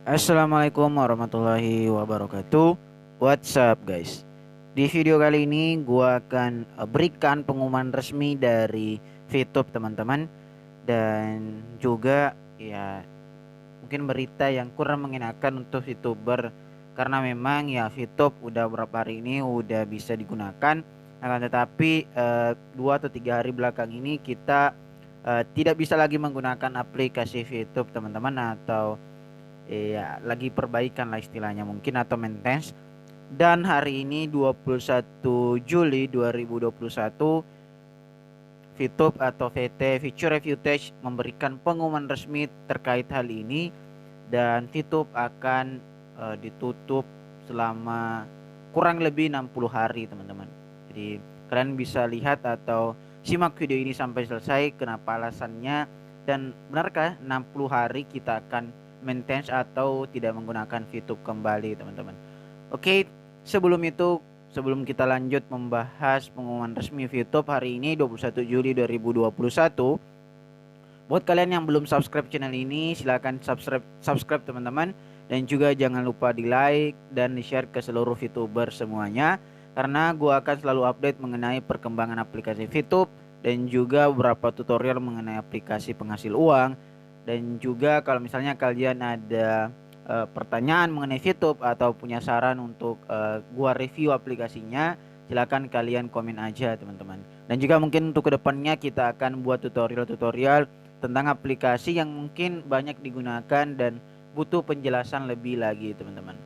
Assalamualaikum warahmatullahi wabarakatuh. What's up guys? Di video kali ini gua akan berikan pengumuman resmi dari VTube teman-teman. Dan juga ya mungkin berita yang kurang mengenakan untuk VTuber. Karena memang ya VTube udah beberapa hari ini udah bisa digunakan. Akan tetapi 2 atau 3 hari belakang ini kita tidak bisa lagi menggunakan aplikasi VTube teman-teman. Atau ya lagi perbaikan lah istilahnya mungkin atau maintenance. Dan hari ini 21 Juli 2021 VTube atau VT Future Footage memberikan pengumuman resmi terkait hal ini. Dan VTube akan ditutup selama kurang lebih 60 hari teman-teman. Jadi kalian bisa lihat atau simak video ini sampai selesai kenapa alasannya. Dan benarkah 60 hari kita akan maintenance atau tidak menggunakan VTube kembali teman-teman. Oke, sebelum kita lanjut membahas pengumuman resmi VTube hari ini 21 Juli 2021. Buat kalian yang belum subscribe channel ini, silahkan subscribe teman-teman. Dan juga jangan lupa di like dan di share ke seluruh VTuber semuanya. Karena gua akan selalu update mengenai perkembangan aplikasi VTube. Dan juga beberapa tutorial mengenai aplikasi penghasil uang. Dan juga kalau misalnya kalian ada pertanyaan mengenai VTube atau punya saran untuk gua review aplikasinya, silakan kalian komen aja teman-teman. Dan juga mungkin untuk kedepannya kita akan buat tutorial-tutorial tentang aplikasi yang mungkin banyak digunakan dan butuh penjelasan lebih lagi teman-teman.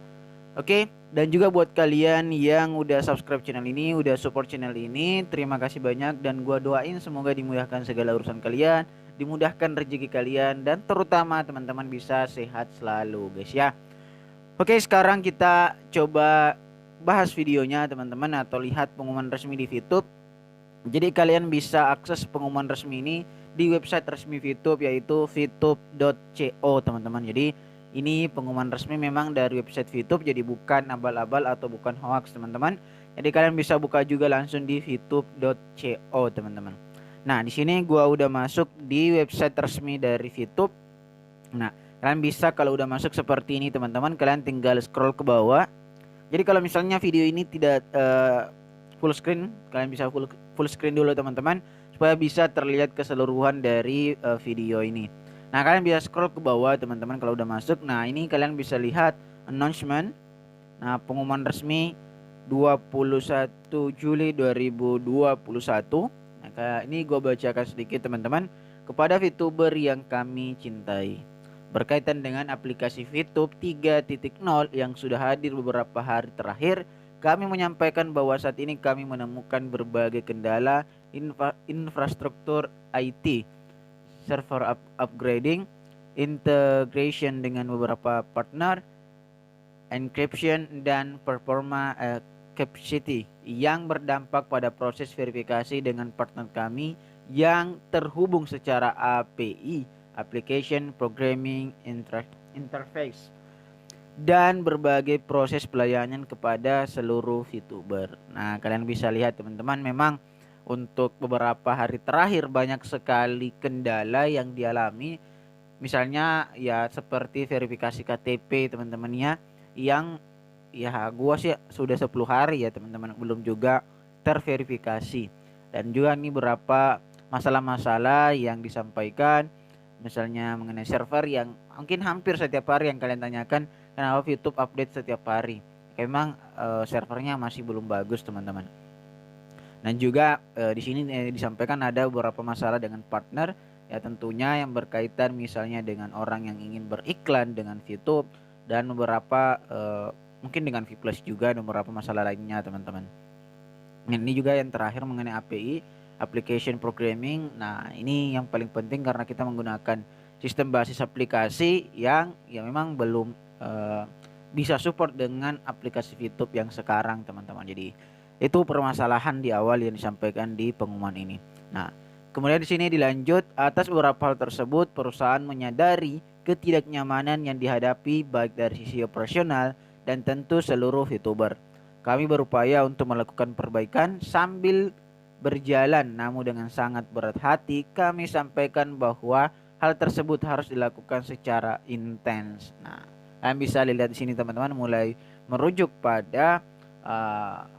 Oke, dan juga buat kalian yang udah subscribe channel ini, udah support channel ini, terima kasih banyak. Dan gua doain semoga dimudahkan segala urusan kalian, dimudahkan rezeki kalian, dan terutama teman-teman bisa sehat selalu guys ya. Oke, sekarang kita coba bahas videonya teman-teman, atau lihat pengumuman resmi di VTube. Jadi kalian bisa akses pengumuman resmi ini di website resmi VTube, yaitu vtube.co teman-teman. Jadi ini pengumuman resmi memang dari website VTube, jadi bukan abal-abal atau bukan hoax teman-teman. Jadi kalian bisa buka juga langsung di vtube.co teman-teman. Nah, di sini gua udah masuk di website resmi dari VTube. Nah, kalian bisa kalau udah masuk seperti ini teman-teman, kalian tinggal scroll ke bawah. Jadi kalau misalnya video ini tidak full screen, kalian bisa full screen dulu teman-teman, supaya bisa terlihat keseluruhan dari video ini. Nah, kalian bisa scroll ke bawah teman-teman kalau udah masuk. Nah, ini kalian bisa lihat announcement. Nah, pengumuman resmi 21 Juli 2021. Nah, ini gue bacakan sedikit teman-teman. Kepada VTuber yang kami cintai, berkaitan dengan aplikasi VTube 3.0 yang sudah hadir beberapa hari terakhir, kami menyampaikan bahwa saat ini kami menemukan berbagai kendala infrastruktur IT, server upgrading, integration dengan beberapa partner, encryption, dan performa capacity yang berdampak pada proses verifikasi dengan partner kami yang terhubung secara API, application programming interface, dan berbagai proses pelayanan kepada seluruh VTuber. Nah, kalian bisa lihat teman-teman, memang untuk beberapa hari terakhir banyak sekali kendala yang dialami. Misalnya ya seperti verifikasi KTP teman-teman ya, yang ya gua sih sudah 10 hari ya teman-teman belum juga terverifikasi. Dan juga nih beberapa masalah-masalah yang disampaikan, misalnya mengenai server yang mungkin hampir setiap hari yang kalian tanyakan, kenapa YouTube update setiap hari. Memang servernya masih belum bagus teman-teman. Dan juga di sini disampaikan ada beberapa masalah dengan partner, ya tentunya yang berkaitan misalnya dengan orang yang ingin beriklan dengan YouTube, dan beberapa mungkin dengan V+ juga, dan beberapa masalah lainnya teman-teman. Ini juga yang terakhir mengenai API, application programming. Nah, ini yang paling penting karena kita menggunakan sistem basis aplikasi yang ya memang belum bisa support dengan aplikasi VTube yang sekarang teman-teman. Jadi itu permasalahan di awal yang disampaikan di pengumuman ini. Nah, kemudian di sini dilanjut, atas beberapa hal tersebut perusahaan menyadari ketidaknyamanan yang dihadapi baik dari sisi operasional dan tentu seluruh VTuber. Kami berupaya untuk melakukan perbaikan sambil berjalan, namun dengan sangat berat hati kami sampaikan bahwa hal tersebut harus dilakukan secara intens. Nah, Kalian bisa lihat di sini teman-teman, mulai merujuk pada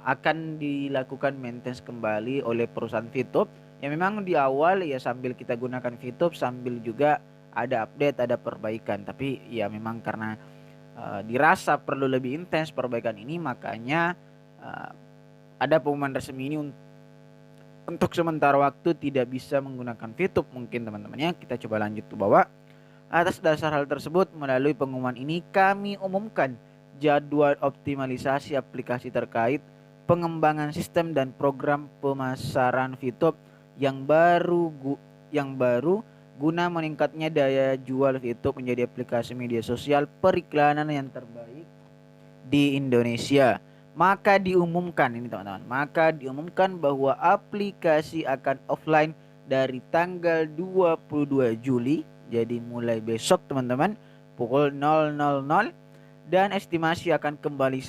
akan dilakukan maintenance kembali oleh perusahaan VTube. Ya memang di awal ya sambil kita gunakan VTube sambil juga ada update, ada perbaikan. Tapi ya memang karena dirasa perlu lebih intens perbaikan ini, makanya ada pengumuman resmi ini untuk sementara waktu tidak bisa menggunakan VTube mungkin teman-temannya. Kita coba lanjut ke bawah. Atas dasar hal tersebut, melalui pengumuman ini kami umumkan jadwal optimalisasi aplikasi terkait pengembangan sistem dan program pemasaran VTube yang baru guna meningkatnya daya jual VTube menjadi aplikasi media sosial periklanan yang terbaik di Indonesia. Maka diumumkan ini teman-teman, maka diumumkan bahwa aplikasi akan offline dari tanggal 22 Juli, jadi mulai besok teman-teman, pukul 00.00, dan estimasi akan kembali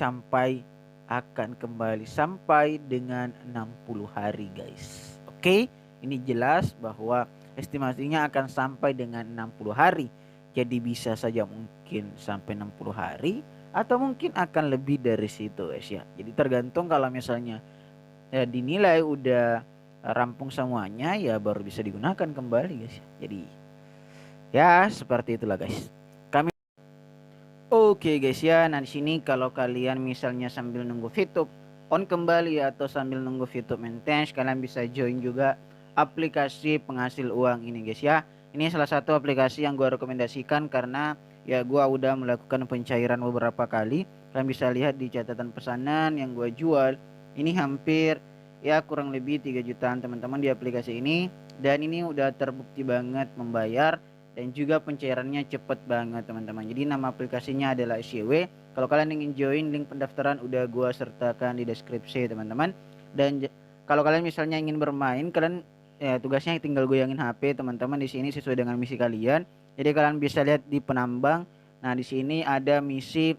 sampai dengan 60 hari guys. Oke, ini jelas bahwa estimasinya akan sampai dengan 60 hari. Jadi bisa saja mungkin sampai 60 hari atau mungkin akan lebih dari situ guys ya. Jadi tergantung, kalau misalnya dinilai udah rampung semuanya ya baru bisa digunakan kembali guys. Jadi ya seperti itulah guys. Oke guys ya, nah di sini kalau kalian misalnya sambil nunggu VTube on kembali atau sambil nunggu VTube maintenance, kalian bisa join juga aplikasi penghasil uang ini guys ya. Ini salah satu aplikasi yang gua rekomendasikan karena ya gua udah melakukan pencairan beberapa kali. Kalian bisa lihat di catatan pesanan yang gua jual. Ini hampir ya kurang lebih 3 jutaan teman-teman di aplikasi ini, dan ini udah terbukti banget membayar dan juga pencairannya cepet banget teman-teman. Jadi nama aplikasinya adalah SYW. Kalau kalian ingin join, link pendaftaran udah gua sertakan di deskripsi teman-teman. Dan kalau kalian misalnya ingin bermain, kalian ya tugasnya tinggal goyangin HP teman-teman di sini sesuai dengan misi kalian. Jadi kalian bisa lihat di penambang. Nah, di sini ada misi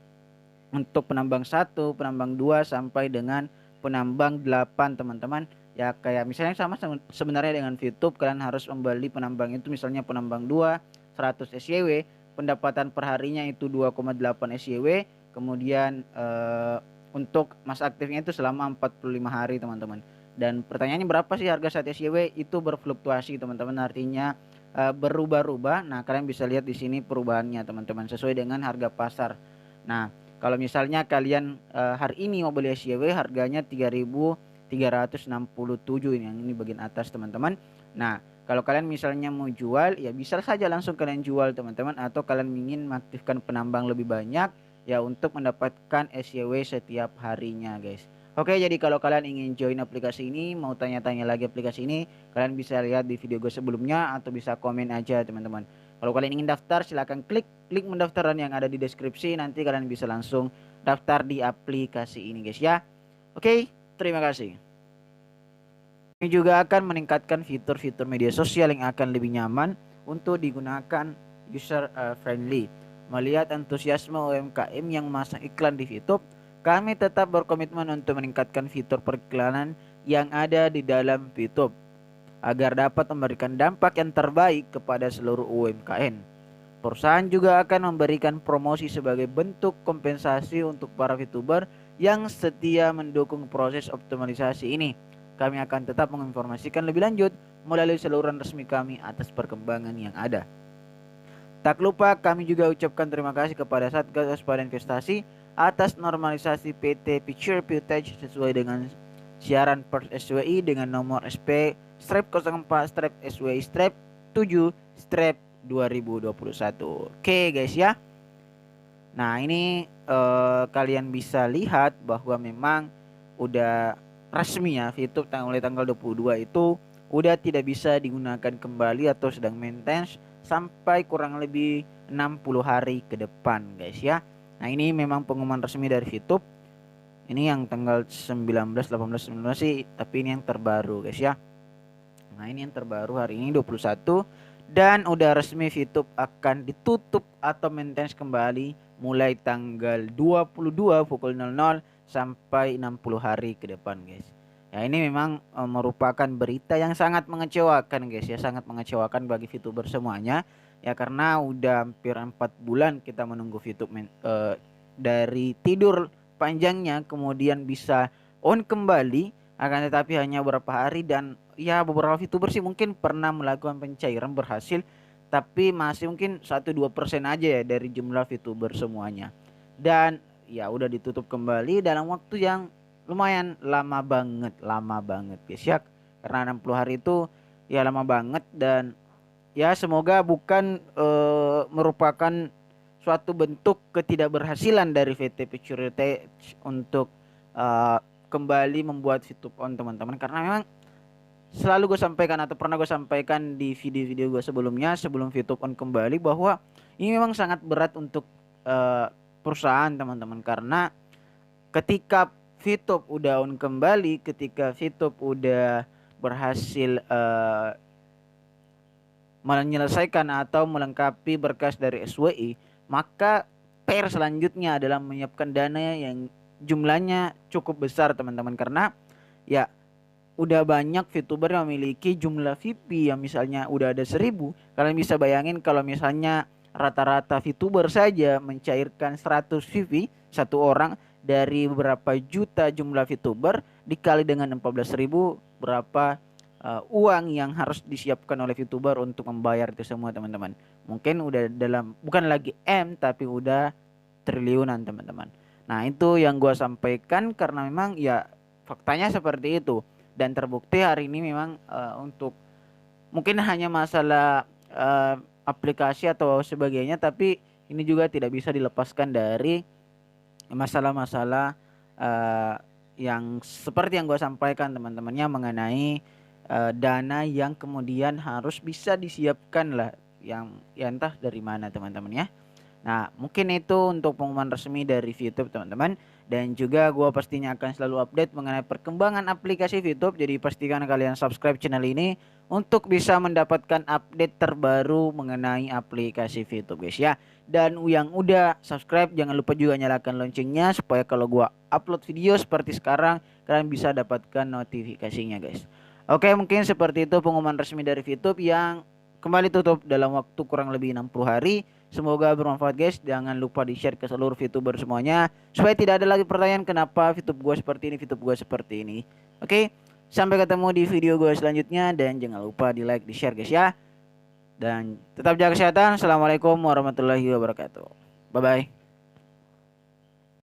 untuk penambang 1, penambang 2 sampai dengan penambang 8 teman-teman. Ya kayak misalnya sama sebenarnya dengan VTube, kalian harus membeli penambang itu misalnya penambang 2 100 SYW, pendapatan perharinya itu 2,8 SYW, kemudian untuk masa aktifnya itu selama 45 hari teman-teman. Dan pertanyaannya berapa sih harga 1 SYW? Itu berfluktuasi teman-teman, artinya berubah-ubah. Nah kalian bisa lihat di sini perubahannya teman-teman sesuai dengan harga pasar. Nah kalau misalnya kalian hari ini mau beli SYW harganya 3.367 ini, yang ini bagian atas teman-teman. Nah kalau kalian misalnya mau jual ya bisa saja langsung kalian jual teman-teman, atau kalian ingin mengaktifkan penambang lebih banyak ya untuk mendapatkan SYW setiap harinya guys. Oke, jadi kalau kalian ingin join aplikasi ini, mau tanya-tanya lagi aplikasi ini, kalian bisa lihat di video gue sebelumnya atau bisa komen aja teman-teman. Kalau kalian ingin daftar, silahkan klik link pendaftaran yang ada di deskripsi, nanti kalian bisa langsung daftar di aplikasi ini guys ya. Oke, terima kasih. Ini juga akan meningkatkan fitur-fitur media sosial yang akan lebih nyaman untuk digunakan user friendly. Melihat antusiasme UMKM yang memasang iklan di VTube, kami tetap berkomitmen untuk meningkatkan fitur periklanan yang ada di dalam VTube agar dapat memberikan dampak yang terbaik kepada seluruh UMKM. Perusahaan juga akan memberikan promosi sebagai bentuk kompensasi untuk para VTuber yang setia mendukung proses optimalisasi ini. Kami akan tetap menginformasikan lebih lanjut melalui saluran resmi kami atas perkembangan yang ada. Tak lupa kami juga ucapkan terima kasih kepada Satgas Waspada Investasi atas normalisasi PT Picture Footage sesuai dengan siaran pers SWI dengan nomor SP/04/SWI/7/2021. Oke guys ya. Nah ini kalian bisa lihat bahwa memang udah resmi ya VTube mulai tanggal 22 itu udah tidak bisa digunakan kembali atau sedang maintenance sampai kurang lebih 60 hari ke depan guys ya. Nah ini memang pengumuman resmi dari VTube. Ini yang tanggal 19, 18, 19 sih, tapi ini yang terbaru guys ya. Nah ini yang terbaru hari ini 21, dan udah resmi VTube akan ditutup atau maintenance kembali mulai tanggal 22 pukul 00 sampai 60 hari ke depan guys. Ya ini memang merupakan berita yang sangat mengecewakan guys ya, sangat mengecewakan bagi VTuber semuanya. Ya karena udah hampir 4 bulan kita menunggu VTube dari tidur panjangnya kemudian bisa on kembali, akan tetapi hanya beberapa hari. Dan ya beberapa VTuber sih mungkin pernah melakukan pencairan berhasil, tapi masih mungkin 1-2% aja ya dari jumlah VTuber semuanya. Dan ya udah ditutup kembali dalam waktu yang lumayan lama banget guys ya, karena 60 hari itu ya lama banget. Dan ya semoga bukan merupakan suatu bentuk ketidakberhasilan dari VT Security untuk eh, kembali membuat VTube on teman-teman, karena memang selalu gue sampaikan atau pernah gue sampaikan di video-video gue sebelumnya sebelum VTube on kembali bahwa ini memang sangat berat untuk eh, perusahaan teman-teman, karena ketika VTube udah on kembali, ketika VTube udah berhasil menyelesaikan atau melengkapi berkas dari SWI, maka PR selanjutnya adalah menyiapkan dana yang jumlahnya cukup besar teman-teman, karena ya udah banyak VTuber yang memiliki jumlah VP yang misalnya udah ada 1.000. Kalian bisa bayangin kalau misalnya rata-rata VTuber saja mencairkan 100 VP satu orang dari berapa juta jumlah VTuber dikali dengan 14.000, berapa uang yang harus disiapkan oleh VTuber untuk membayar itu semua teman-teman. Mungkin udah dalam bukan lagi M tapi udah triliunan teman-teman. Nah itu yang gue sampaikan karena memang ya faktanya seperti itu, dan terbukti hari ini memang untuk mungkin hanya masalah aplikasi atau sebagainya, tapi ini juga tidak bisa dilepaskan dari masalah-masalah yang seperti yang gue sampaikan teman-temannya mengenai dana yang kemudian harus bisa disiapkan lah, yang ya entah dari mana teman-teman ya. Nah, mungkin itu untuk pengumuman resmi dari VTube teman-teman. Dan juga gue pastinya akan selalu update mengenai perkembangan aplikasi VTube. Jadi pastikan kalian subscribe channel ini untuk bisa mendapatkan update terbaru mengenai aplikasi VTube guys ya. Dan yang udah subscribe jangan lupa juga nyalakan loncengnya supaya kalau gue upload video seperti sekarang kalian bisa dapatkan notifikasinya guys. Oke, mungkin seperti itu pengumuman resmi dari VTube yang kembali tutup dalam waktu kurang lebih 60 hari. Semoga bermanfaat guys. Jangan lupa di share ke seluruh VTuber semuanya supaya tidak ada lagi pertanyaan kenapa VTube gue seperti ini, VTube gue seperti ini. Oke, sampai ketemu di video gue selanjutnya. Dan jangan lupa di like, di share guys ya. Dan tetap jaga kesehatan. Assalamualaikum warahmatullahi wabarakatuh. Bye bye.